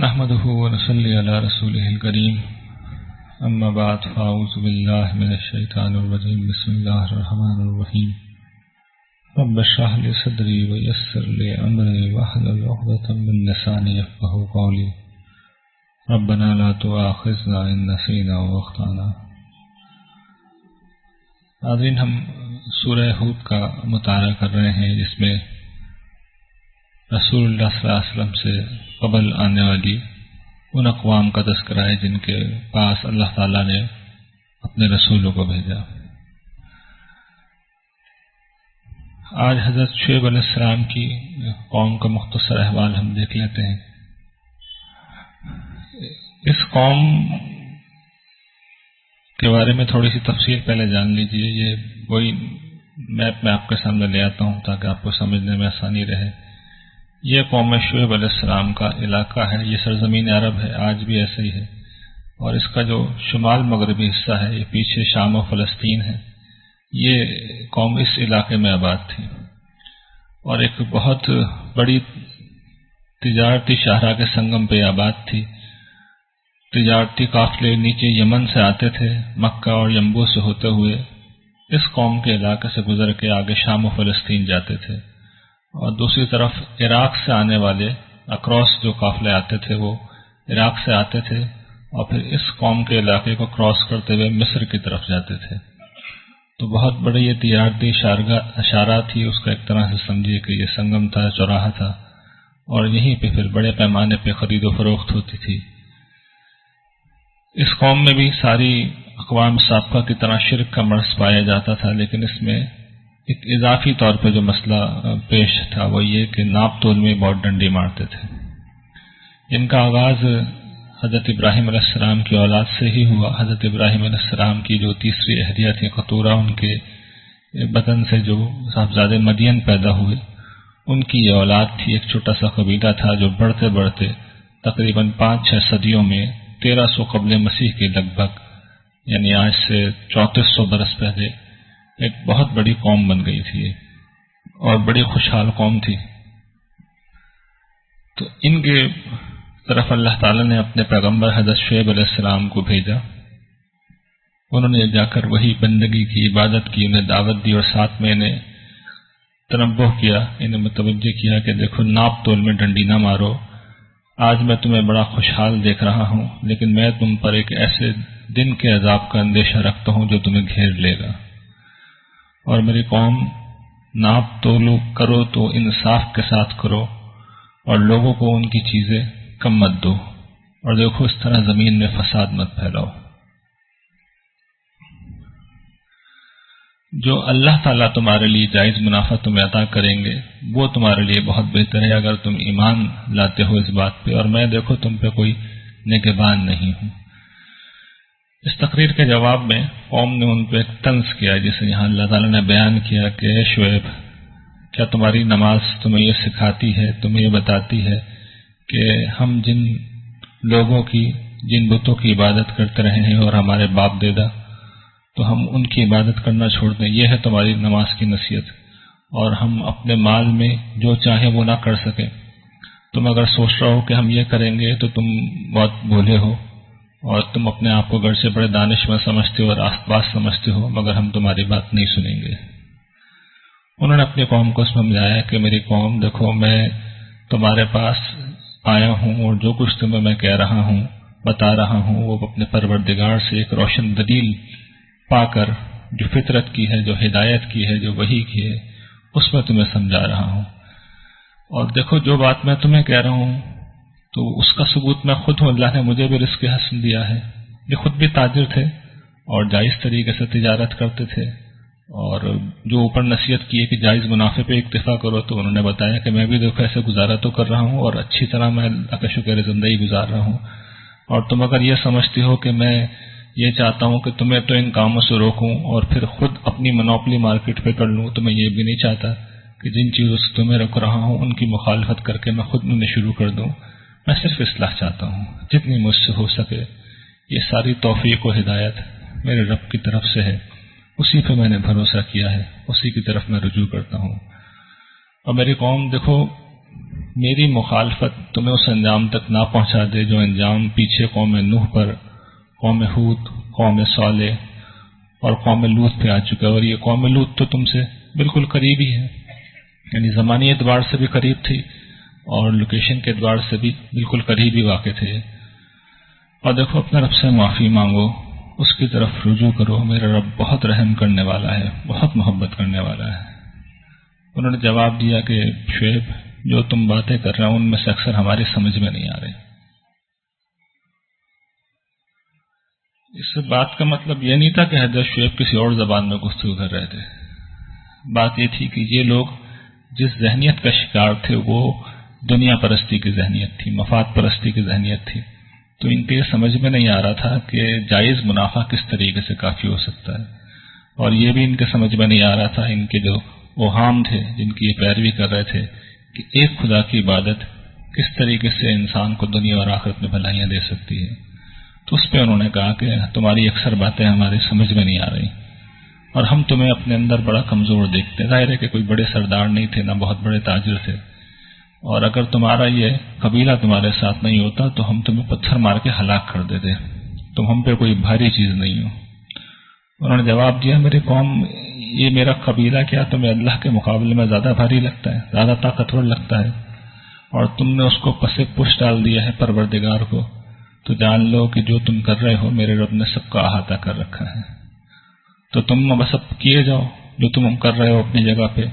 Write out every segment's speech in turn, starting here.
نحمده ونصلي على رسوله الكريم اما بعد فاعوذ بالله من الشيطان الرجيم بسم الله الرحمن الرحيم رب اشرح لي صدري ويسر لي امري واحلل عقدة من لساني يفقهوا قولي ربنا لا تؤاخذنا ان نسينا واخطأنا۔ ناظرین، ہم سورہ ہود کا مطالعہ کر رہے ہیں جس میں رسول اللہ صلی اللہ علیہ وسلم سے قبل آنے والی ان اقوام کا تذکرہ ہے جن کے پاس اللہ تعالیٰ نے اپنے رسولوں کو بھیجا۔ آج حضرت شعیب علیہ السلام کی قوم کا مختصر احوال ہم دیکھ لیتے ہیں۔ اس قوم کے بارے میں تھوڑی سی تفصیل پہلے جان لیجئے۔ یہ وہی میپ میں آپ کے سامنے لے آتا ہوں تاکہ آپ کو سمجھنے میں آسانی رہے۔ یہ قوم شعیب علیہ السلام کا علاقہ ہے، یہ سرزمین عرب ہے، آج بھی ایسا ہی ہے، اور اس کا جو شمال مغربی حصہ ہے یہ پیچھے شام و فلسطین ہے۔ یہ قوم اس علاقے میں آباد تھی اور ایک بہت بڑی تجارتی شاہراہ کے سنگم پہ آباد تھی۔ تجارتی قافلے نیچے یمن سے آتے تھے، مکہ اور ینبو سے ہوتے ہوئے اس قوم کے علاقے سے گزر کے آگے شام و فلسطین جاتے تھے، اور دوسری طرف عراق سے آنے والے اکراس جو قافلے آتے تھے وہ عراق سے آتے تھے اور پھر اس قوم کے علاقے کو کراس کرتے ہوئے مصر کی طرف جاتے تھے۔ تو بہت بڑی یہ تجارتی اشارہ تھی، اس کا ایک طرح سے سمجھیے کہ یہ سنگم تھا، چوراہا تھا، اور یہیں پہ پھر بڑے پیمانے پہ خرید و فروخت ہوتی تھی۔ اس قوم میں بھی ساری اقوام سابقہ کی طرح شرک کا مرض پایا جاتا تھا، لیکن اس میں ایک اضافی طور پہ جو مسئلہ پیش تھا وہ یہ کہ ناپ تول میں بہت ڈنڈی مارتے تھے۔ ان کا آغاز حضرت ابراہیم علیہ السلام کی اولاد سے ہی ہوا۔ حضرت ابراہیم علیہ السلام کی جو تیسری اہلیہ تھی قطورہ، ان کے بدن سے جو صاحبزادے مدین پیدا ہوئے ان کی یہ اولاد تھی۔ ایک چھوٹا سا قبیلہ تھا جو بڑھتے بڑھتے تقریباً 5-6 صدیوں میں 1300 قبل مسیح کے لگ بھگ، یعنی آج سے 3400 برس پہلے ایک بہت بڑی قوم بن گئی تھی اور بڑی خوشحال قوم تھی۔ تو ان کے طرف اللہ تعالیٰ نے اپنے پیغمبر حضرت شعیب علیہ السلام کو بھیجا۔ انہوں نے جا کر وہی بندگی کی، عبادت کی، انہیں دعوت دی، اور ساتھ میں انہیں تنبہ کیا، انہیں متوجہ کیا کہ دیکھو ناپ تول میں ڈنڈی نہ مارو۔ آج میں تمہیں بڑا خوشحال دیکھ رہا ہوں، لیکن میں تم پر ایک ایسے دن کے عذاب کا اندیشہ رکھتا ہوں جو تمہیں گھیر لے گا، اور میری قوم ناپ تولو کرو تو انصاف کے ساتھ کرو اور لوگوں کو ان کی چیزیں کم مت دو، اور دیکھو اس طرح زمین میں فساد مت پھیلاؤ۔ جو اللہ تعالیٰ تمہارے لیے جائز منافع تمہیں عطا کریں گے وہ تمہارے لیے بہت بہتر ہے اگر تم ایمان لاتے ہو اس بات پہ، اور میں دیکھو تم پہ کوئی نگہبان نہیں ہوں۔ اس تقریر کے جواب میں قوم نے ان پہ ایک طنز کیا، جسے یہاں اللہ تعالیٰ نے بیان کیا کہ اے شعیب، کیا تمہاری نماز تمہیں یہ سکھاتی ہے، تمہیں یہ بتاتی ہے کہ ہم جن لوگوں کی، جن بتوں کی عبادت کرتے رہے ہیں اور ہمارے باپ دادا، تو ہم ان کی عبادت کرنا چھوڑ دیں؟ یہ ہے تمہاری نماز کی نصیحت، اور ہم اپنے مال میں جو چاہیں وہ نہ کر سکیں؟ تم اگر سوچ رہے ہو کہ ہم یہ کریں گے تو تم بہت بھولے ہو، اور تم اپنے آپ کو گرچہ بڑے دانشور سمجھتے ہو اور آسپاس سمجھتے ہو، مگر ہم تمہاری بات نہیں سنیں گے۔ انہوں نے اپنی قوم کو سمجھایا کہ میری قوم دیکھو، میں تمہارے پاس آیا ہوں اور جو کچھ تمہیں میں کہہ رہا ہوں، بتا رہا ہوں، وہ اپنے پروردگار سے ایک روشن دلیل پا کر، جو فطرت کی ہے، جو ہدایت کی ہے، جو وحی کی ہے، اس میں تمہیں سمجھا رہا ہوں۔ اور دیکھو جو بات میں تمہیں کہہ رہا ہوں تو اس کا ثبوت میں خود ہوں، اللہ نے مجھے بھی رزق حسن دیا ہے۔ یہ خود بھی تاجر تھے اور جائز طریقے سے تجارت کرتے تھے، اور جو اوپر نصیحت کی ہے کہ جائز منافع پہ اکتفا کرو، تو انہوں نے بتایا کہ میں بھی دیکھو ایسے گزارا تو کر رہا ہوں اور اچھی طرح میں اللہ کا شکر زندگی گزار رہا ہوں، اور تم اگر یہ سمجھتی ہو کہ میں یہ چاہتا ہوں کہ تمہیں تو ان کاموں سے روکوں اور پھر خود اپنی منوپلی مارکیٹ پہ کر لوں، تو میں یہ بھی نہیں چاہتا کہ جن چیزوں سے تمہیں روک رہا ہوں ان کی مخالفت کر کے میں خود انہیں شروع کر دوں۔ میں صرف اصلاح چاہتا ہوں، جتنی مجھ سے ہو سکے۔ یہ ساری توفیق و ہدایت میرے رب کی طرف سے ہے، اسی پہ میں نے بھروسہ کیا ہے، اسی کی طرف میں رجوع کرتا ہوں۔ اور میری قوم دیکھو، میری مخالفت تمہیں اس انجام تک نہ پہنچا دے جو انجام پیچھے قوم نوح پر، قوم ہود، قوم صالح اور قوم لوط پہ آ چکا ہے. اور یہ قوم لوط تو تم سے بالکل قریب ہی ہے، یعنی زمانی اعتبار سے بھی قریب تھی اور لوکیشن کے اعتبار سے بھی بالکل قریب ہی واقع تھے. اور دیکھو اپنے رب سے معافی مانگو، اس کی طرف رجوع کرو، میرا رب بہت رحم کرنے والا ہے، بہت محبت کرنے والا ہے. انہوں نے جواب دیا کہ شعیب، جو تم باتیں کر رہے ہو ان میں سے اکثر ہماری سمجھ میں نہیں آ رہی. اس بات کا مطلب یہ نہیں تھا کہ حضرت شعیب کسی اور زبان میں گفتگو کر رہے تھے. بات یہ تھی کہ یہ لوگ جس ذہنیت کا شکار تھے وہ دنیا پرستی کی ذہنیت تھی، مفاد پرستی کی ذہنیت تھی. تو ان کے سمجھ میں نہیں آ رہا تھا کہ جائز منافع کس طریقے سے کافی ہو سکتا ہے، اور یہ بھی ان کے سمجھ میں نہیں آ رہا تھا، ان کے جو اوہام تھے جن کی یہ پیروی کر رہے تھے، کہ ایک خدا کی عبادت کس طریقے سے انسان کو دنیا اور آخرت میں بھلائیاں دے سکتی ہے. تو اس پہ انہوں نے کہا کہ تمہاری اکثر باتیں ہماری سمجھ میں نہیں آ رہی، اور ہم تمہیں اپنے اندر بڑا کمزور دیکھتے ہیں. ظاہر ہے کہ کوئی بڑے سردار نہیں تھے، نہ بہت بڑے تاجر تھے، اور اگر تمہارا یہ قبیلہ تمہارے ساتھ نہیں ہوتا تو ہم تمہیں پتھر مار کے ہلاک کر دیتے، تم ہم پہ کوئی بھاری چیز نہیں ہو. انہوں نے جواب دیا، میری قوم، یہ میرا قبیلہ کیا تمہیں اللہ کے مقابلے میں زیادہ بھاری لگتا ہے، زیادہ طاقتور لگتا ہے، اور تم نے اس کو پس پش ڈال دیا ہے پروردگار کو، تو جان لو کہ جو تم کر رہے ہو میرے رب نے سب کا احاطہ کر رکھا ہے. تو تم بس اب کیے جاؤ جو تم کر رہے ہو اپنی جگہ پہ،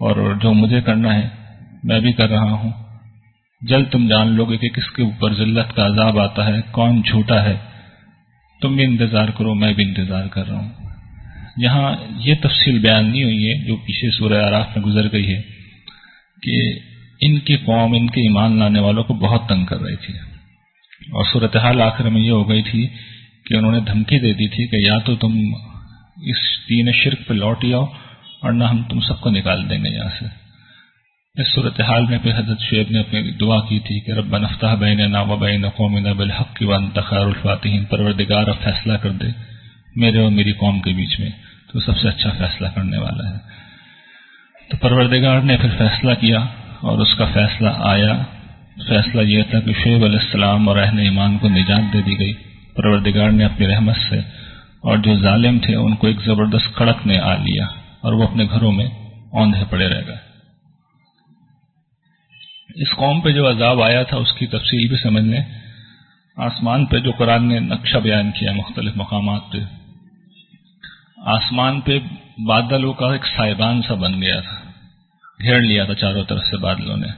اور جو مجھے کرنا ہے میں بھی کر رہا ہوں. جلد تم جان لو گے کہ کس کے اوپر ذلت کا عذاب آتا ہے، کون جھوٹا ہے. تم بھی انتظار کرو، میں بھی انتظار کر رہا ہوں. یہاں یہ تفصیل بیان نہیں ہوئی ہے جو پیچھے سورہ اعراف میں گزر گئی ہے کہ ان کی قوم ان کے ایمان لانے والوں کو بہت تنگ کر رہی تھی، اور صورتحال آخر میں یہ ہو گئی تھی کہ انہوں نے دھمکی دے دی تھی کہ یا تو تم اس دین شرک پہ لوٹ آؤ، اور نہ ہم تم سب کو نکال دیں گے یہاں سے. اس صورتحال میں پھر حضرت شعیب نے اپنی دعا کی تھی کہ ربنا افتح بیننا وبین قومنا بالحق وانت خیر الفاتحین، پروردگار اب فیصلہ کر دے میرے اور میری قوم کے بیچ میں، تو سب سے اچھا فیصلہ کرنے والا ہے. تو پروردگار نے پھر فیصلہ کیا، اور اس کا فیصلہ آیا. فیصلہ یہ تھا کہ شعیب علیہ السلام اور اہل ایمان کو نجات دے دی گئی. پروردگار نے اپنی رحمت سے، اور جو ظالم تھے ان کو ایک زبردست کڑک نے آ لیا، اور وہ اپنے گھروں میں اوندھے پڑے رہ گئے. اس قوم پہ جو عذاب آیا تھا اس کی تفصیل بھی سمجھ لیں. آسمان پہ جو قرآن نے نقشہ بیان کیا مختلف مقامات پہ، آسمان پہ بادلوں کا ایک سائبان سا بن گیا تھا، گھیر لیا تھا چاروں طرف سے بادلوں نے،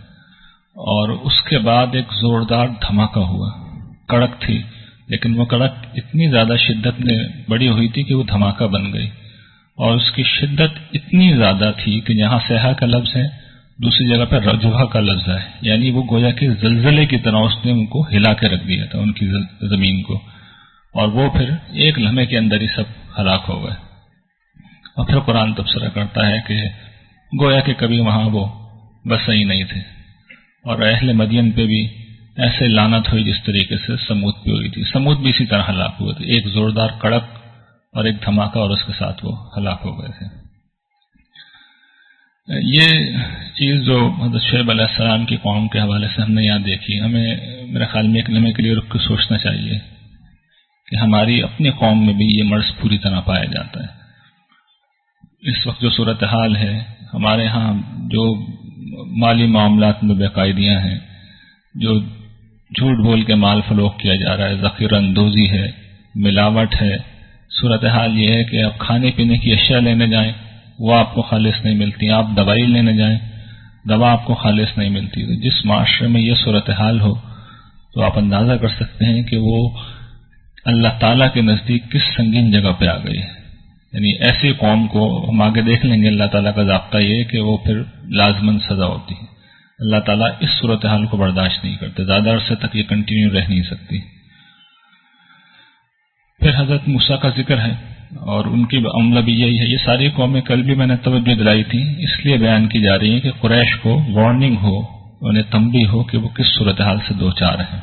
اور اس کے بعد ایک زوردار دھماکہ ہوا. کڑک تھی لیکن وہ کڑک اتنی زیادہ شدت میں بڑی ہوئی تھی کہ وہ دھماکہ بن گئی، اور اس کی شدت اتنی زیادہ تھی کہ جہاں صیحہ کا لفظ ہے دوسری جگہ پہ رجوہ کا لفظ ہے، یعنی وہ گویا کہ زلزلے کی طرح اس نے ان کو ہلا کے رکھ دیا تھا، ان کی زمین کو، اور وہ پھر ایک لمحے کے اندر ہی سب ہلاک ہو گئے. اور پھر قرآن تبصرہ کرتا ہے کہ گویا کہ کبھی وہاں وہ بسے ہی نہیں تھے. اور اہل مدین پہ بھی ایسے لعنت ہوئی جس طریقے سے سمود پہ ہوئی تھی. سمود بھی اسی طرح ہلاک ہوئے تھے، ایک زوردار کڑک اور ایک دھماکہ، اور اس کے ساتھ وہ ہلاک ہو گئے تھے. یہ چیز جو حضرت شعیب علیہ السلام کی قوم کے حوالے سے ہم نے یہاں دیکھی، ہمیں میرے خیال میں ایک لمحے کے لیے رک کے سوچنا چاہیے کہ ہماری اپنی قوم میں بھی یہ مرض پوری طرح پایا جاتا ہے. اس وقت جو صورتحال ہے ہمارے ہاں، جو مالی معاملات میں بے قاعدیاں ہیں، جو جھوٹ بول کے مال فروخت کیا جا رہا ہے، ذخیرہ اندوزی ہے، ملاوٹ ہے. صورتحال یہ ہے کہ آپ کھانے پینے کی اشیاء لینے جائیں وہ آپ کو خالص نہیں ملتی، آپ دوائی لینے جائیں دوا آپ کو خالص نہیں ملتی. تو جس معاشرے میں یہ صورتحال ہو تو آپ اندازہ کر سکتے ہیں کہ وہ اللہ تعالیٰ کے نزدیک کس سنگین جگہ پہ آ گئی ہے. یعنی ایسی قوم کو ہم آگے دیکھ لیں گے، اللہ تعالیٰ کا ضابطہ یہ ہے کہ وہ پھر لازماً سزا ہوتی ہے. اللہ تعالیٰ اس صورتحال کو برداشت نہیں کرتے، زیادہ عرصے تک یہ کنٹینیو رہ نہیں سکتی. پھر حضرت موسیٰ کا ذکر ہے، اور ان کی عملہ بھی یہی ہے. یہ ساری قومیں کل بھی میں نے توجہ دلائی تھی، اس لیے بیان کی جا رہی ہیں کہ قریش کو وارننگ ہو، انہیں تنبیہ ہو کہ وہ کس صورتحال سے دوچار ہیں.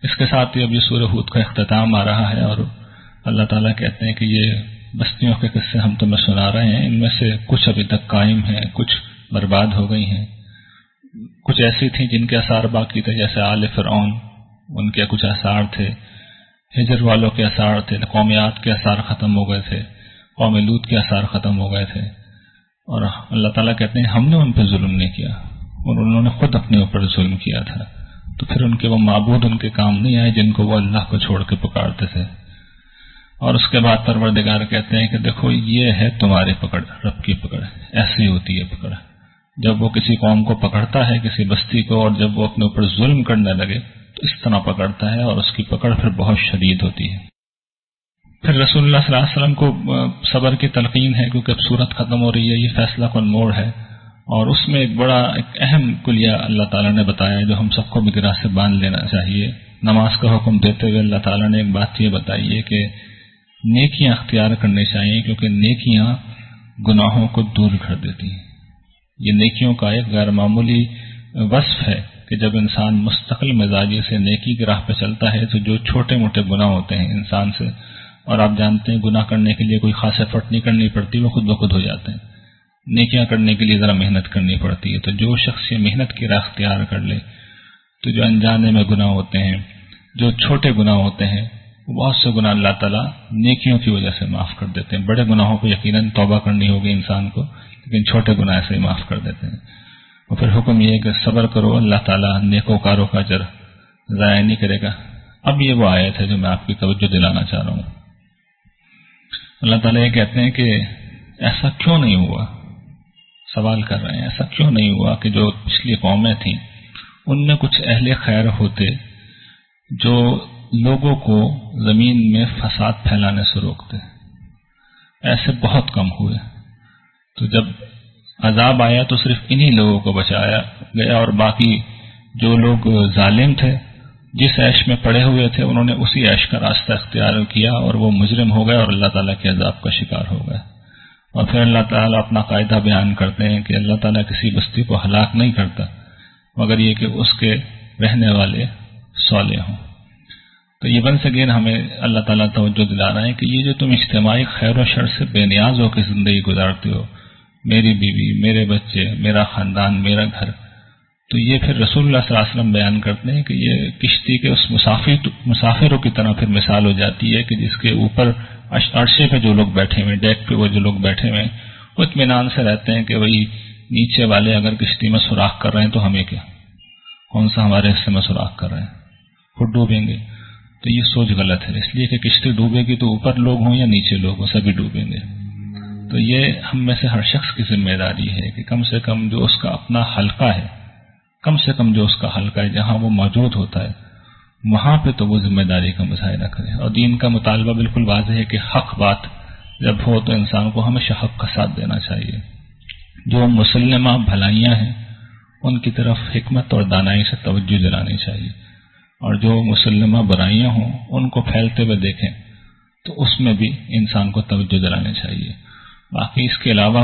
اس کے ساتھ ہی اب یہ سورہ ہود کا اختتام آ رہا ہے، اور اللہ تعالیٰ کہتے ہیں کہ یہ بستیوں کے قصے ہم تمہیں سنا رہے ہیں، ان میں سے کچھ ابھی تک قائم ہیں، کچھ برباد ہو گئی ہیں، کچھ ایسی تھیں جن کے آثار باقی تھے، جیسے آل فرعون، ان کے کچھ آثار تھے، ہجر والوں کے آثار تھے، قوم عاد کے آثار ختم ہو گئے تھے، قوم لوط کے آثار ختم ہو گئے تھے، اور اللہ تعالیٰ کہتے ہیں ہم نے ان پہ ظلم نہیں کیا، اور انہوں نے خود اپنے اوپر ظلم کیا تھا، تو پھر ان کے وہ معبود ان کے کام نہیں آئے جن کو وہ اللہ کو چھوڑ کے پکارتے تھے۔ اور اس کے بعد پروردگار کہتے ہیں کہ دیکھو یہ ہے تمہاری پکڑ، رب کی پکڑ، ایسی ہوتی ہے پکڑ، جب وہ کسی قوم کو پکڑتا ہے، کسی بستی کو، اور جب وہ اپنے اوپر ظلم کرنے لگے تو اس طرح پکڑتا ہے، اور اس کی پکڑ پھر بہت شدید ہوتی ہے۔ پھر رسول اللہ صلی اللہ علیہ وسلم کو صبر کی تلقین ہے، کیونکہ اب صورت ختم ہو رہی ہے، یہ فیصلہ کن موڑ ہے، اور اس میں ایک اہم کلیہ اللہ تعالیٰ نے بتایا جو ہم سب کو بگرہ سے باندھ لینا چاہیے۔ نماز کا حکم دیتے ہوئے اللہ تعالیٰ نے ایک بات یہ بتائی ہے کہ نیکیاں اختیار کرنی چاہیے، کیونکہ نیکیاں گناہوں کو دور کر دیتی ہیں۔ یہ نیکیوں کا ایک غیر معمولی وصف ہے کہ جب انسان مستقل مزاجی سے نیکی کی راہ پہ چلتا ہے تو جو چھوٹے موٹے گناہ ہوتے ہیں انسان سے، اور آپ جانتے ہیں گناہ کرنے کے لیے کوئی خاص ایفرٹ نہیں کرنی پڑتی، وہ خود بخود ہو جاتے ہیں۔ نیکیاں کرنے کے لیے ذرا محنت کرنی پڑتی ہے، تو جو شخص یہ محنت کی راہ اختیار کر لے تو جو انجانے میں گناہ ہوتے ہیں، جو چھوٹے گناہ ہوتے ہیں، بہت سے گناہ اللہ تعالیٰ نیکیوں کی وجہ سے معاف کر دیتے ہیں۔ بڑے گناہوں کو یقیناً توبہ کرنی ہوگی انسان کو، لیکن چھوٹے گناہ سے ہی معاف کر دیتے ہیں۔ اور پھر حکم یہ ہے کہ صبر کرو، اللہ تعالیٰ نیکوکاروں کا اجر ضائع نہیں کرے گا۔ اب یہ وہ آیت ہے جو میں آپ کی توجہ دلانا چاہ رہا ہوں۔ اللہ تعالیٰ یہ کہتے ہیں کہ ایسا کیوں نہیں ہوا، سوال کر رہے ہیں ایسا کیوں نہیں ہوا کہ جو پچھلی قومیں تھیں ان میں کچھ اہل خیر ہوتے جو لوگوں کو زمین میں فساد پھیلانے سے روکتے، ایسے بہت کم ہوئے۔ تو جب عذاب آیا تو صرف انہی لوگوں کو بچایا گیا، اور باقی جو لوگ ظالم تھے، جس عیش میں پڑے ہوئے تھے، انہوں نے اسی عیش کا راستہ اختیار کیا اور وہ مجرم ہو گئے اور اللہ تعالیٰ کے عذاب کا شکار ہو گئے۔ اور پھر اللہ تعالیٰ اپنا قاعدہ بیان کرتے ہیں کہ اللہ تعالیٰ کسی بستی کو ہلاک نہیں کرتا مگر یہ کہ اس کے رہنے والے صالح ہوں۔ تو یہ ونس اگین ہمیں اللہ تعالیٰ توجہ دلا رہا ہے کہ یہ جو تم اجتماعی خیر و شر سے بے نیاز ہو کے زندگی گزارتے ہو، میری بیوی، میرے بچے، میرا خاندان، میرا گھر، تو یہ پھر رسول اللہ صلی اللہ علیہ وسلم بیان کرتے ہیں کہ یہ کشتی کے اس مسافروں کی طرح پھر مثال ہو جاتی ہے کہ جس کے اوپر عرشے پہ جو لوگ بیٹھے ہوئے، ڈیک پہ وہ جو لوگ بیٹھے ہوئے وہ اطمینان سے رہتے ہیں کہ وہی نیچے والے اگر کشتی میں سوراخ کر رہے ہیں تو ہمیں کیا، کون سا ہمارے حصے میں سوراخ کر رہے ہیں، خود ڈوبیں گے۔ تو یہ سوچ غلط ہے، اس لیے کہ کشتی ڈوبے گی تو اوپر لوگ ہوں یا نیچے لوگ ہوں، سبھی ڈوبیں گے۔ تو یہ ہم میں سے ہر شخص کی ذمہ داری ہے کہ کم سے کم جو اس کا اپنا حلقہ ہے، کم سے کم جو اس کا حلقہ ہے جہاں وہ موجود ہوتا ہے، وہاں پہ تو وہ ذمہ داری کا مظاہرہ کرے۔ اور دین کا مطالبہ بالکل واضح ہے کہ حق بات جب ہو تو انسان کو ہمیشہ حق کا ساتھ دینا چاہیے۔ جو مسلمہ بھلائیاں ہیں ان کی طرف حکمت اور دانائی سے توجہ دلانی چاہیے، اور جو مسلمہ برائیاں ہوں ان کو پھیلتے ہوئے دیکھیں تو اس میں بھی انسان کو توجہ دلانی چاہیے۔ باقی اس کے علاوہ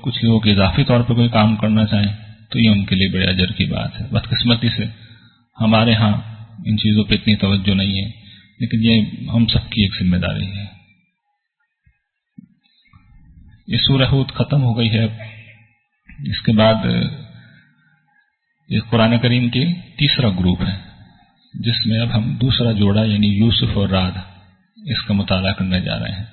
کچھ لوگ اضافی طور پہ کوئی کام کرنا چاہیں تو یہ ان کے لیے بڑے اجر کی بات ہے۔ بدقسمتی سے ہمارے ہاں ان چیزوں پہ اتنی توجہ نہیں ہے، لیکن یہ ہم سب کی ایک ذمہ داری ہے۔ یہ سورہ ہود ختم ہو گئی ہے، اس کے بعد یہ قرآن کریم کی تیسرا گروپ ہے جس میں اب ہم دوسرا جوڑا یعنی یوسف اور رعد اس کا مطالعہ کرنے جا رہے ہیں۔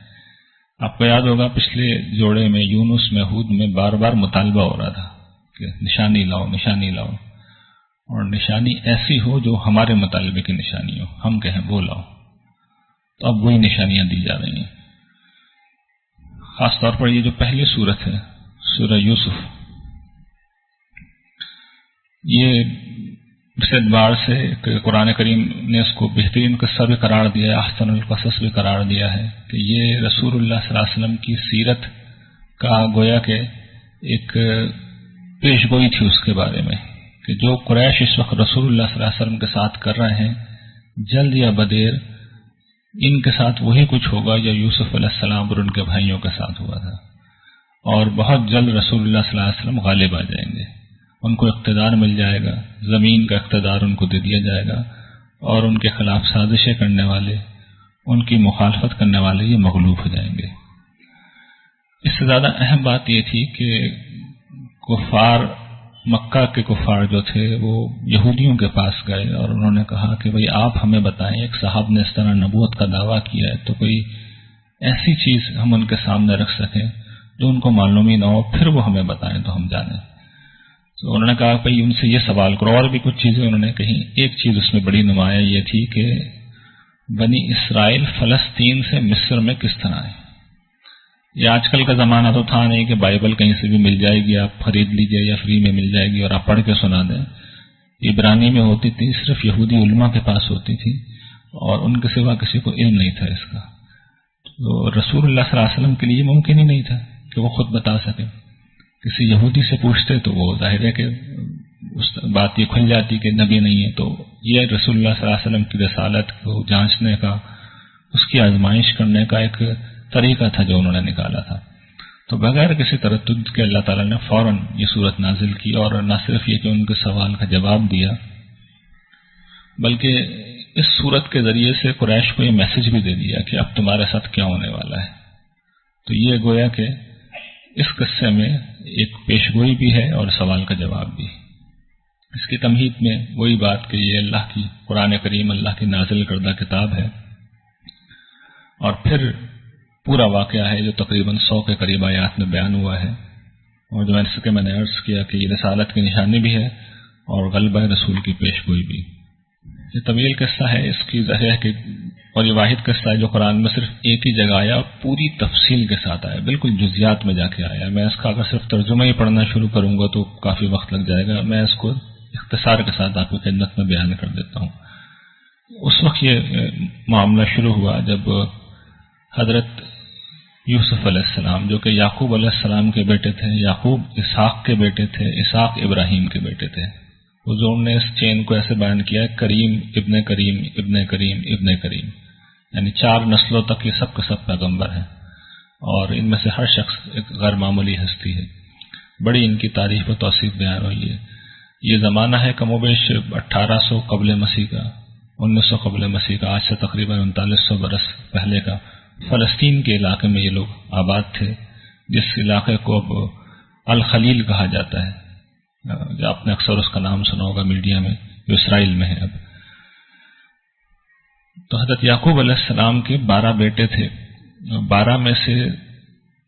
آپ کو یاد ہوگا پچھلے جوڑے میں یونس میں ہود میں بار بار مطالبہ ہو رہا تھا کہ نشانی لاؤ، نشانی لاؤ، اور نشانی ایسی ہو جو ہمارے مطالبے کی نشانی ہو، ہم کہیں وہ لاؤ۔ تو اب وہی نشانیاں دی جا رہی ہیں۔ خاص طور پر یہ جو پہلی سورت ہے سورہ یوسف، یہ اس اعتبار سے کہ قرآن کریم نے اس کو بہترین قصہ بھی قرار دیا ہے، احسن القصص بھی قرار دیا ہے کہ یہ رسول اللہ صلی اللہ علیہ وسلم کی سیرت کا گویا کہ ایک پیش گوئی تھی اس کے بارے میں کہ جو قریش اس وقت رسول اللہ صلی اللہ علیہ وسلم کے ساتھ کر رہے ہیں، جلد یا بدیر ان کے ساتھ وہی کچھ ہوگا جو یوسف علیہ السلام اور ان کے بھائیوں کے ساتھ ہوا تھا، اور بہت جلد رسول اللہ صلی اللہ علیہ وسلم غالب آ جائیں گے، ان کو اقتدار مل جائے گا، زمین کا اقتدار ان کو دے دیا جائے گا، اور ان کے خلاف سازشیں کرنے والے، ان کی مخالفت کرنے والے یہ مغلوب ہو جائیں گے۔ اس سے زیادہ اہم بات یہ تھی کہ کفار مکہ کے کفار جو تھے وہ یہودیوں کے پاس گئے اور انہوں نے کہا کہ بھئی آپ ہمیں بتائیں، ایک صاحب نے اس طرح نبوت کا دعویٰ کیا ہے تو کوئی ایسی چیز ہم ان کے سامنے رکھ سکیں جو ان کو معلوم ہی نہ ہو، پھر وہ ہمیں بتائیں تو ہم جانیں۔ تو انہوں نے کہا بھئی ان سے یہ سوال کرو، اور بھی کچھ چیزیں انہوں نے کہیں۔ ایک چیز اس میں بڑی نمایاں یہ تھی کہ بنی اسرائیل فلسطین سے مصر میں کس طرح آئے۔ یہ آج کل کا زمانہ تو تھا نہیں کہ بائبل کہیں سے بھی مل جائے گی، آپ خرید لیجئے یا فری میں مل جائے گی اور آپ پڑھ کے سنا دیں۔ عبرانی میں ہوتی تھی، صرف یہودی علماء کے پاس ہوتی تھی اور ان کے سوا کسی کو علم نہیں تھا اس کا۔ تو رسول اللہ صلی اللہ علیہ وسلم کے لیے ممکن ہی نہیں تھا کہ وہ خود بتا سکے۔ کسی یہودی سے پوچھتے تو وہ ظاہر ہے کہ اس بات یہ کھل جاتی کہ نبی نہیں ہے۔ تو یہ رسول اللہ صلی اللہ علیہ وسلم کی رسالت کو جانچنے کا، اس کی آزمائش کرنے کا ایک طریقہ تھا جو انہوں نے نکالا تھا۔ تو بغیر کسی تردد کے اللہ تعالیٰ نے فوراً یہ صورت نازل کی، اور نہ صرف یہ کہ ان کے سوال کا جواب دیا، بلکہ اس صورت کے ذریعے سے قریش کو یہ میسج بھی دے دیا کہ اب تمہارے ساتھ کیا ہونے والا ہے۔ تو یہ گویا کہ اس قصے میں ایک پیشگوئی بھی ہے اور سوال کا جواب بھی۔ اس کی تمہید میں وہی بات کہ یہ اللہ کی قرآن کریم اللہ کی نازل کردہ کتاب ہے، اور پھر پورا واقعہ ہے جو تقریباً 100 کے قریب آیات میں بیان ہوا ہے، اور جو میں نے عرض کیا کہ یہ رسالت کی نشانی بھی ہے اور غلبہ رسول کی پیشگوئی بھی۔ یہ طویل قصہ ہے، اس کی ظاہر ہے کہ اور یہ واحد قصہ ہے جو قرآن میں صرف ایک ہی جگہ آیا اور پوری تفصیل کے ساتھ آیا، بالکل جزیات میں جا کے آیا۔ میں اس کا اگر صرف ترجمہ ہی پڑھنا شروع کروں گا تو کافی وقت لگ جائے گا، میں اس کو اختصار کے ساتھ آپ کی خدمت میں بیان کر دیتا ہوں۔ اس وقت یہ معاملہ شروع ہوا جب حضرت یوسف علیہ السلام، جو کہ یعقوب علیہ السلام کے بیٹے تھے، یعقوب اسحاق کے بیٹے تھے، اسحاق ابراہیم کے بیٹے تھے۔ حضور نے اس چین کو ایسے بیان کیا ہے، کریم ابن کریم ابن کریم ابن کریم، یعنی 4 نسلوں تک یہ سب کے سب پیغمبر ہیں، اور ان میں سے ہر شخص ایک غیر معمولی ہستی ہے۔ بڑی ان کی تعریف و توصیف بیان ہوئی ہے۔ یہ زمانہ ہے کم و بیش 1800 قبل مسیح کا، 1900 قبل مسیح کا، آج سے تقریباً 3900 برس پہلے کا۔ فلسطین کے علاقے میں یہ لوگ آباد تھے، جس علاقے کو اب الخلیل کہا جاتا ہے، جو آپ نے اکثر اس کا نام سنا ہوگا میڈیا میں، جو اسرائیل میں ہے اب۔ تو حضرت یعقوب علیہ السلام کے 12 بیٹے تھے، 12 میں سے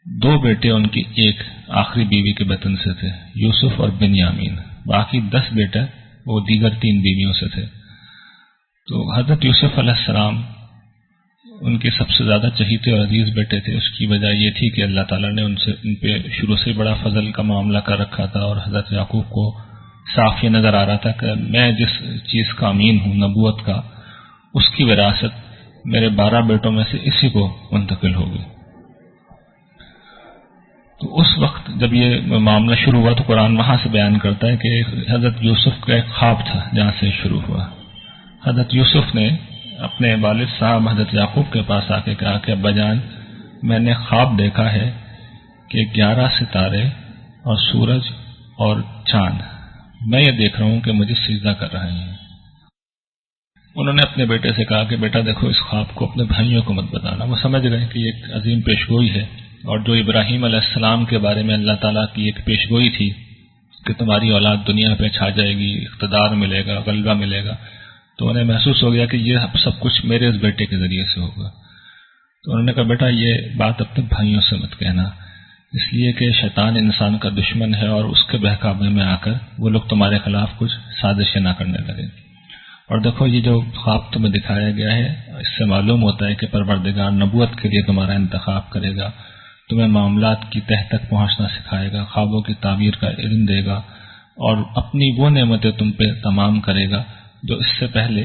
2 بیٹے ان کی ایک آخری بیوی کے بطن سے تھے، یوسف اور بنیامین۔ باقی 10 بیٹے وہ دیگر 3 بیویوں سے تھے۔ تو حضرت یوسف علیہ السلام ان کے سب سے زیادہ چہیتے اور عزیز بیٹے تھے۔ اس کی وجہ یہ تھی کہ اللہ تعالیٰ نے ان پہ شروع سے بڑا فضل کا معاملہ کر رکھا تھا، اور حضرت یعقوب کو صاف یہ نظر آ رہا تھا کہ میں جس چیز کا امین ہوں، نبوت کا، اس کی وراثت میرے 12 بیٹوں میں سے اسی کو منتقل ہوگی۔ تو اس وقت جب یہ معاملہ شروع ہوا تو قرآن وہاں سے بیان کرتا ہے کہ حضرت یوسف کا ایک خواب تھا جہاں سے شروع ہوا۔ حضرت یوسف نے اپنے والد صاحب حضرت یعقوب کے پاس آ کے کہا کہ ابا جان، میں نے خواب دیکھا ہے کہ 11 ستارے اور سورج اور چاند، میں یہ دیکھ رہا ہوں کہ مجھے سجدہ کر رہے ہیں۔ انہوں نے اپنے بیٹے سے کہا کہ بیٹا دیکھو، اس خواب کو اپنے بھائیوں کو مت بتانا۔ وہ سمجھ گئے کہ یہ ایک عظیم پیشگوئی ہے، اور جو ابراہیم علیہ السلام کے بارے میں اللہ تعالیٰ کی ایک پیشگوئی تھی کہ تمہاری اولاد دنیا پہ چھا جائے گی، اقتدار ملے گا، غلبہ ملے گا، تو انہیں محسوس ہو گیا کہ یہ سب کچھ میرے اس بیٹے کے ذریعے سے ہوگا۔ تو انہوں نے کہا بیٹا یہ بات اپنے بھائیوں سے مت کہنا، اس لیے کہ شیطان انسان کا دشمن ہے، اور اس کے بہکاوے میں آ کر وہ لوگ تمہارے خلاف کچھ سازشیں نہ کرنے لگے۔ اور دیکھو یہ جو خواب تمہیں دکھایا گیا ہے، اس سے معلوم ہوتا ہے کہ پروردگار نبوت کے لیے تمہارا انتخاب کرے گا، تمہیں معاملات کی تہ تک پہنچنا سکھائے گا، خوابوں کی تعبیر کا علم دے گا، اور اپنی وہ نعمتیں تم پہ تمام کرے گا جو اس سے پہلے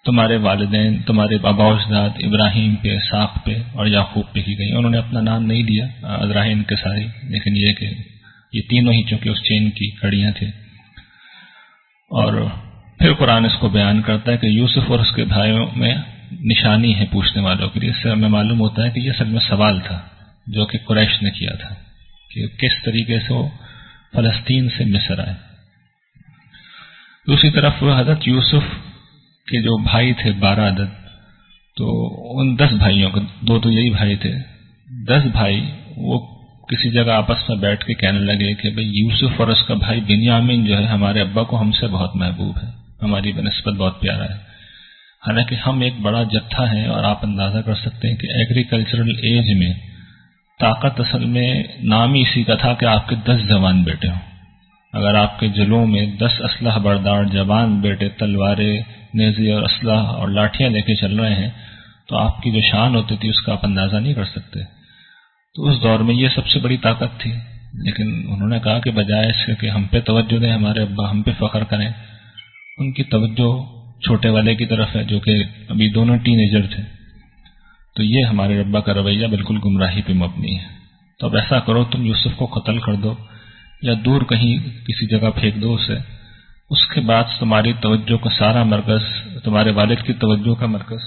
تمہارے والدین، تمہارے آباء و اجداد ابراہیم پہ، اسحاق پہ اور یعقوب پہ کی گئی۔ انہوں نے اپنا نام نہیں دیا ازراہیم کے ساری، لیکن یہ کہ یہ تینوں ہی چونکہ اس چین کی کڑیاں تھے۔ اور پھر قرآن اس کو بیان کرتا ہے کہ یوسف اور اس کے بھائیوں میں نشانی ہے پوچھنے والوں کے لیے۔ اس سے ہمیں معلوم ہوتا ہے کہ یہ اصل میں سوال تھا جو کہ قریش نے کیا تھا کہ کس طریقے سے وہ فلسطین سے مصر آئے۔ دوسری طرف حضرت یوسف کے جو بھائی تھے 12 عدد، تو ان 10 بھائیوں کو، 2 تو یہی بھائی تھے، 10 بھائی وہ کسی جگہ آپس میں بیٹھ کے کہنے لگے کہ بھئی یوسف اور اس کا بھائی بنیامین جو ہے ہمارے ابا کو ہم سے بہت محبوب ہے، ہماری بنسبت بہت پیارا ہے، حالانکہ ہم ایک بڑا جتھا ہیں، اور آپ اندازہ کر سکتے ہیں کہ ایگریکلچرل ایج میں طاقت اصل میں نام ہی اسی کا تھا کہ آپ کے 10 جوان بیٹے ہوں۔ اگر آپ کے جلوں میں 10 اسلحہ بردار جوان بیٹے تلواریں، نیزے اور اسلحہ اور لاٹھیاں لے کے چل رہے ہیں تو آپ کی جو شان ہوتی تھی اس کا آپ اندازہ نہیں کر سکتے۔ تو اس دور میں یہ سب سے بڑی طاقت تھی، لیکن انہوں نے کہا کہ بجائے اس کے کہ ہم پہ توجہ دیں، ہمارے ابا ہم پہ فخر کریں، ان کی توجہ چھوٹے والے کی طرف ہے جو کہ ابھی دونوں ٹین ایجر تھے۔ تو یہ ہمارے ابا کا رویہ بالکل گمراہی پہ مبنی ہے۔ تو اب ایسا کرو، تم یوسف کو قتل کر دو یا دور کہیں کسی جگہ پھینک دو اسے، اس کے بعد تمہاری توجہ کا سارا مرکز، تمہارے والد کی توجہ کا مرکز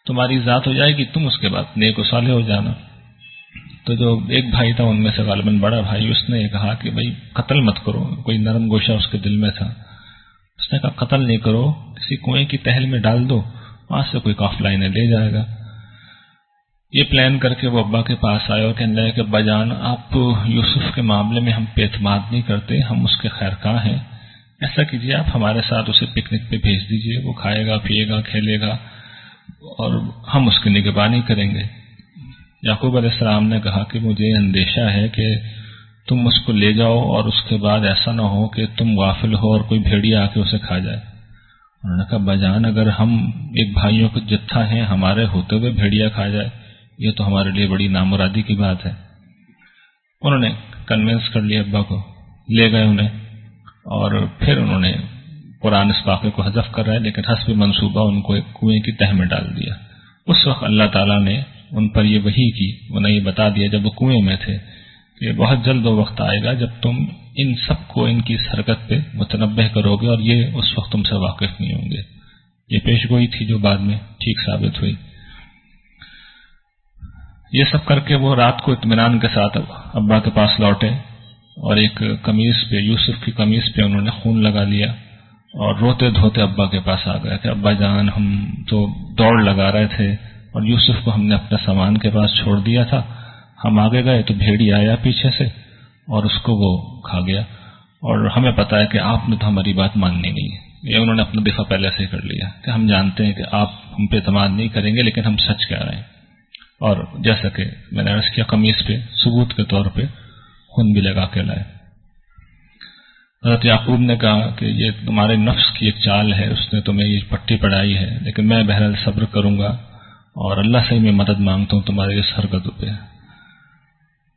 تمہاری ذات ہو جائے گی، تم اس کے بعد نیک و صالح ہو جانا۔ تو جو ایک بھائی تھا ان میں سے غالباً بڑا بھائی، اس نے کہا کہ بھائی قتل مت کرو، کوئی نرم گوشہ اس کے دل میں تھا، اس نے کہا قتل نہیں کرو، کسی کنویں کی تہل میں ڈال دو، وہاں سے کوئی قافلہ انہیں لے جائے گا۔ یہ پلان کر کے وہ ابا کے پاس آئے اور کہنے لگے کہ ابا جان، آپ یوسف کے معاملے میں ہم پہ اعتماد نہیں کرتے، ہم اس کے خیر خواہ ہیں، ایسا کیجیے آپ ہمارے ساتھ اسے پکنک پہ بھیج دیجیے، وہ کھائے گا پیے گا کھیلے گا اور ہم اس کی نگہبانی کریں گے۔ یعقوب علیہ السلام نے کہا کہ مجھے اندیشہ ہے کہ تم اس کو لے جاؤ اور اس کے بعد ایسا نہ ہو کہ تم غافل ہو اور کوئی بھیڑیا آ کے اسے کھا جائے۔ انہوں نے کہا ابا جان، اگر ہم ایک بھائیوں کا جتھا ہیں، ہمارے ہوتے ہوئے بھیڑیا کھا جائے، یہ تو ہمارے لیے بڑی نامرادی کی بات ہے۔ انہوں نے کنونس کر لیا ابا کو، لے گئے انہیں، اور پھر انہوں نے قرآن اس واقعے کو حذف کر رہا ہے لیکن حسب منصوبہ ان کو ایک کنویں کی تہ میں ڈال دیا۔ اس وقت اللہ تعالیٰ نے ان پر یہ وحی کی، انہیں یہ بتا دیا جب وہ کنویں میں تھے کہ بہت جلد وہ وقت آئے گا جب تم ان سب کو ان کی اس حرکت پہ متنبہ کرو گے اور یہ اس وقت تم سے واقف نہیں ہوں گے۔ یہ پیشگوئی تھی جو بعد میں ٹھیک ثابت ہوئی۔ یہ سب کر کے وہ رات کو اطمینان کے ساتھ ابا کے پاس لوٹے اور ایک قمیص پہ، یوسف کی قمیص پہ انہوں نے خون لگا لیا اور روتے دھوتے ابا کے پاس آ گئے کہ ابا جان، ہم تو دوڑ لگا رہے تھے اور یوسف کو ہم نے اپنے سامان کے پاس چھوڑ دیا تھا، ہم آگے گئے تو بھیڑی آیا پیچھے سے اور اس کو وہ کھا گیا، اور ہمیں پتا ہے کہ آپ نے تو ہماری بات ماننی نہیں ہے۔ یہ انہوں نے اپنا دفاع پہلے سے کر لیا کہ ہم جانتے ہیں کہ آپ ہم پہ اعتماد نہیں کریں گے لیکن ہم سچ کہہ رہے ہیں، اور جیسا کہ میں نے عرض کیا قمیص پہ ثبوت کے طور پہ خون بھی لگا کے لائے۔ حضرت یعقوب نے کہا کہ یہ تمہارے نفس کی ایک چال ہے، اس نے تمہیں یہ پٹی پڑھائی ہے، لیکن میں بہرحال صبر کروں گا اور اللہ سے میں مدد مانگتا ہوں تمہارے اس حرکتوں پہ۔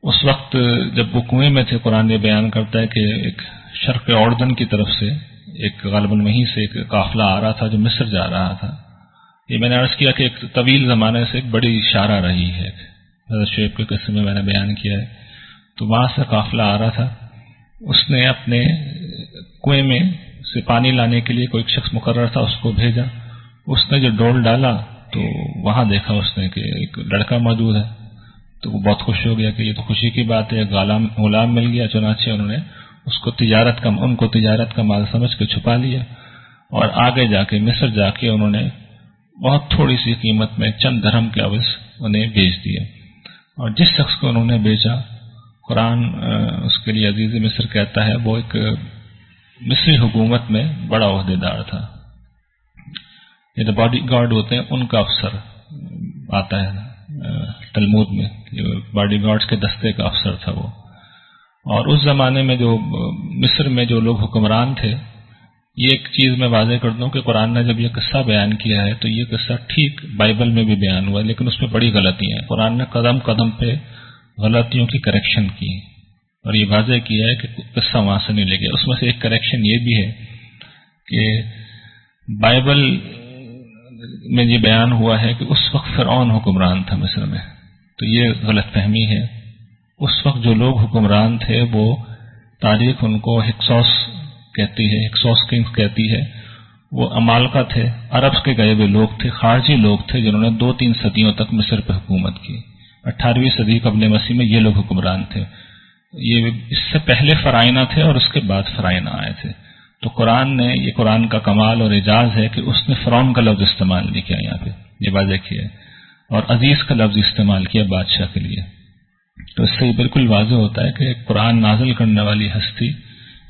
اس وقت جب وہ کنویں میں تھے، قرآن یہ بیان کرتا ہے کہ ایک شرق اردن کی طرف سے ایک غالباً وہیں سے ایک قافلہ آ رہا تھا جو مصر جا رہا تھا۔ یہ میں نے عرض کیا کہ ایک طویل زمانے سے ایک بڑی اشارہ رہی ہے، حضرت شعیب کے قصے میں نے بیان کیا ہے۔ تو وہاں سے قافلہ آ رہا تھا، اس نے اپنے کنویں میں سے پانی لانے کے لیے کوئی شخص مقرر تھا، اس کو بھیجا، اس نے جو ڈول ڈالا تو وہاں دیکھا اس نے کہ ایک لڑکا موجود ہے، تو وہ بہت خوش ہو گیا کہ یہ تو خوشی کی بات ہے، غلام مل گیا۔ چنانچہ انہوں نے اس کو تجارت کا مال سمجھ کے چھپا لیا اور آگے جا کے مصر جا کے انہوں نے بہت تھوڑی سی قیمت میں چند درہم کے عوض انہیں بیچ دیا، اور جس شخص کو انہوں نے بیچا قرآن اس کے لیے عزیز مصر کہتا ہے وہ ایک مصری حکومت میں بڑا عہدیدار تھا، یہ جو باڈی گارڈ ہوتے ہیں ان کا افسر آتا ہے تلمود میں، باڈی گارڈز کے دستے کا افسر تھا وہ۔ اور اس زمانے میں جو مصر میں جو لوگ حکمران تھے، یہ ایک چیز میں واضح کر دوں کہ قرآن نے جب یہ قصہ بیان کیا ہے تو یہ قصہ ٹھیک بائبل میں بھی بیان ہوا ہے لیکن اس میں بڑی غلطیاں ہیں۔ قرآن نے قدم قدم پہ غلطیوں کی کریکشن کی اور یہ واضح کیا ہے کہ قصہ وہاں سے نہیں لے گیا۔ اس میں سے ایک کریکشن یہ بھی ہے کہ بائبل میں یہ بیان ہوا ہے کہ اس وقت فرعون حکمران تھا مصر میں، تو یہ غلط فہمی ہے۔ اس وقت جو لوگ حکمران تھے وہ تاریخ ان کو ہکسوس کہتی ہے، ہکسوس کنگز کہتی ہے، وہ امالکہ تھے، عرب کے گئے ہوئے لوگ تھے، خارجی لوگ تھے جنہوں نے 2-3 صدیوں تک مصر پہ حکومت کی۔ 18ویں صدی قبل مسیح میں یہ لوگ حکمران تھے۔ یہ اس سے پہلے فرائنہ تھے اور اس کے بعد فرائنہ آئے تھے۔ تو قرآن نے، یہ قرآن کا کمال اور اعجاز ہے کہ اس نے فرعون کا لفظ استعمال نہیں کیا، یہاں پہ یہ واضح کیا ہے، اور عزیز کا لفظ استعمال کیا بادشاہ کے لیے۔ تو اس سے یہ بالکل واضح ہوتا ہے کہ قرآن نازل کرنے والی ہستی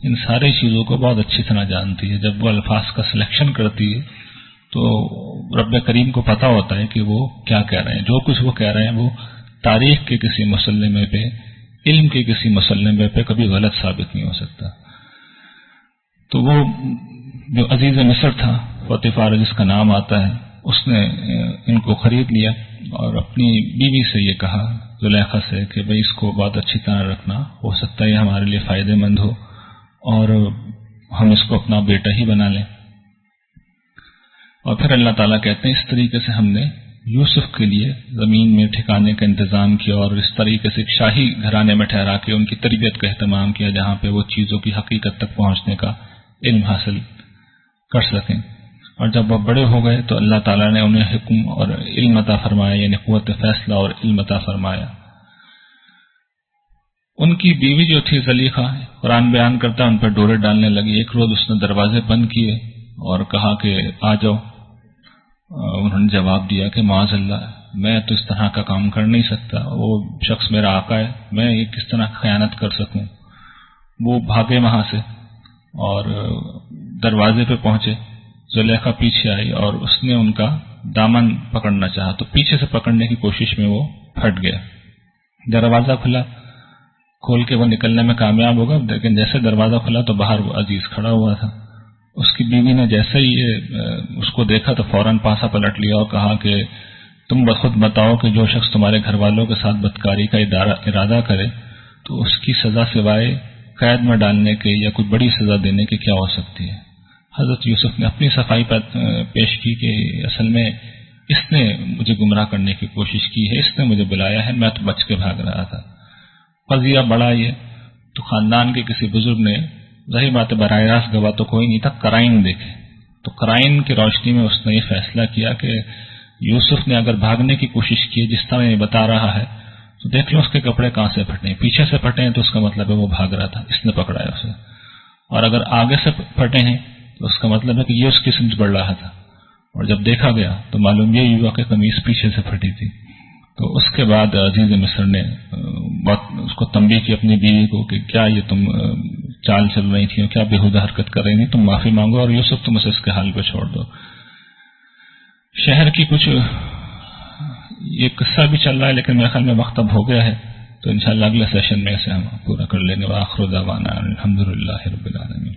ان ساری چیزوں کو بہت اچھی طرح جانتی ہے. جب وہ الفاظ کا سلیکشن کرتی ہے تو رب کریم کو پتا ہوتا ہے کہ وہ کیا کہہ رہے ہیں. جو کچھ وہ کہہ رہے ہیں وہ تاریخ کے کسی مسلمے پہ، علم کے کسی مسلمے پہ کبھی غلط ثابت نہیں ہو سکتا. تو وہ جو عزیز مصر تھا، فوتیفار جس کا نام آتا ہے، اس نے ان کو خرید لیا اور اپنی بیوی سے یہ کہا، زلیخا سے، کہ بھئی اس کو بہت اچھی طرح رکھنا، ہو سکتا ہے یہ ہمارے لیے فائدہ مند ہو اور ہم اس کو اپنا بیٹا ہی بنا لیں. اور پھر اللہ تعالیٰ کہتے ہیں اس طریقے سے ہم نے یوسف کے لیے زمین میں ٹھکانے کا انتظام کیا اور اس طریقے سے ایک شاہی گھرانے میں ٹھہرا کے ان کی تربیت کا اہتمام کیا جہاں پہ وہ چیزوں کی حقیقت تک پہنچنے کا علم حاصل کر سکیں. اور جب وہ بڑے ہو گئے تو اللہ تعالیٰ نے انہیں حکم اور علم عطا فرمایا، یعنی قوت فیصلہ اور علم عطا فرمایا. ان کی بیوی جو تھی زلیخا، قرآن بیان کرتا ہے، ان پر ڈورے ڈالنے لگی. ایک روز اس نے دروازے بند کیے اور کہا کہ آ جاؤ. انہوں نے جواب دیا کہ معاذ اللہ، میں تو اس طرح کا کام کر نہیں سکتا، وہ شخص میرا آقا ہے، میں یہ کس طرح خیانت کر سکوں. وہ بھاگے وہاں سے اور دروازے پہ پہنچے. زلیخا پیچھے آئی اور اس نے ان کا دامن پکڑنا چاہا تو پیچھے سے پکڑنے کی کوشش میں وہ پھٹ گیا. دروازہ کھلا، کھول کے وہ نکلنے میں کامیاب ہوگا، لیکن جیسے دروازہ کھلا تو باہر وہ عزیز کھڑا ہوا تھا. اس کی بیوی نے جیسے ہی اس کو دیکھا تو فوراً پاسا پلٹ لیا اور کہا کہ تم خود بتاؤ کہ جو شخص تمہارے گھر والوں کے ساتھ بدکاری کا ارادہ کرے تو اس کی سزا سوائے قید میں ڈالنے کے یا کوئی بڑی سزا دینے کی کیا ہو سکتی ہے. حضرت یوسف نے اپنی صفائی پیش کی کہ اصل میں اس نے مجھے گمراہ کرنے کی کوشش کی ہے، اس نے مجھے بلایا ہے، میں تو بچ کے بھاگ رہا تھا. قضیہ بڑا یہ تو خاندان کے کسی بزرگ نے، ظاہر بات ہے براہ راست گواہ تو کوئی نہیں تھا، کرائن دیکھے تو کرائن کی روشنی میں اس نے یہ فیصلہ کیا کہ یوسف نے اگر بھاگنے کی کوشش کی جس طرح یہ بتا رہا ہے تو دیکھ لو اس کے کپڑے کہاں سے پھٹے ہیں. پیچھے سے پھٹے ہیں تو اس کا مطلب ہے وہ بھاگ رہا تھا، اس نے پکڑا ہے اسے. اور اگر آگے سے پھٹے ہیں تو اس کا مطلب ہے کہ یہ اس کی سمجھ بڑھ رہا تھا. اور جب دیکھا گیا تو معلوم یہ ہوا کہ قمیص پیچھے سے پھٹی تھی. تو اس کے بعد عزیز مصر نے اس کو تنبیہ کی اپنی بیوی کو کہ کیا یہ تم چال چل رہی تھی، کیا بےہودہ حرکت کر رہی تھی، تم معافی مانگو اور یوسف تم اسے اس کے حال پہ چھوڑ دو. شہر کی کچھ یہ قصہ بھی چل رہا ہے لیکن میرے خیال میں وقت اب ہو گیا ہے تو انشاءاللہ اگلے سیشن میں اسے ہم پورا کر لیں گے. وآخر دعوانا الحمدللہ رب العالمین.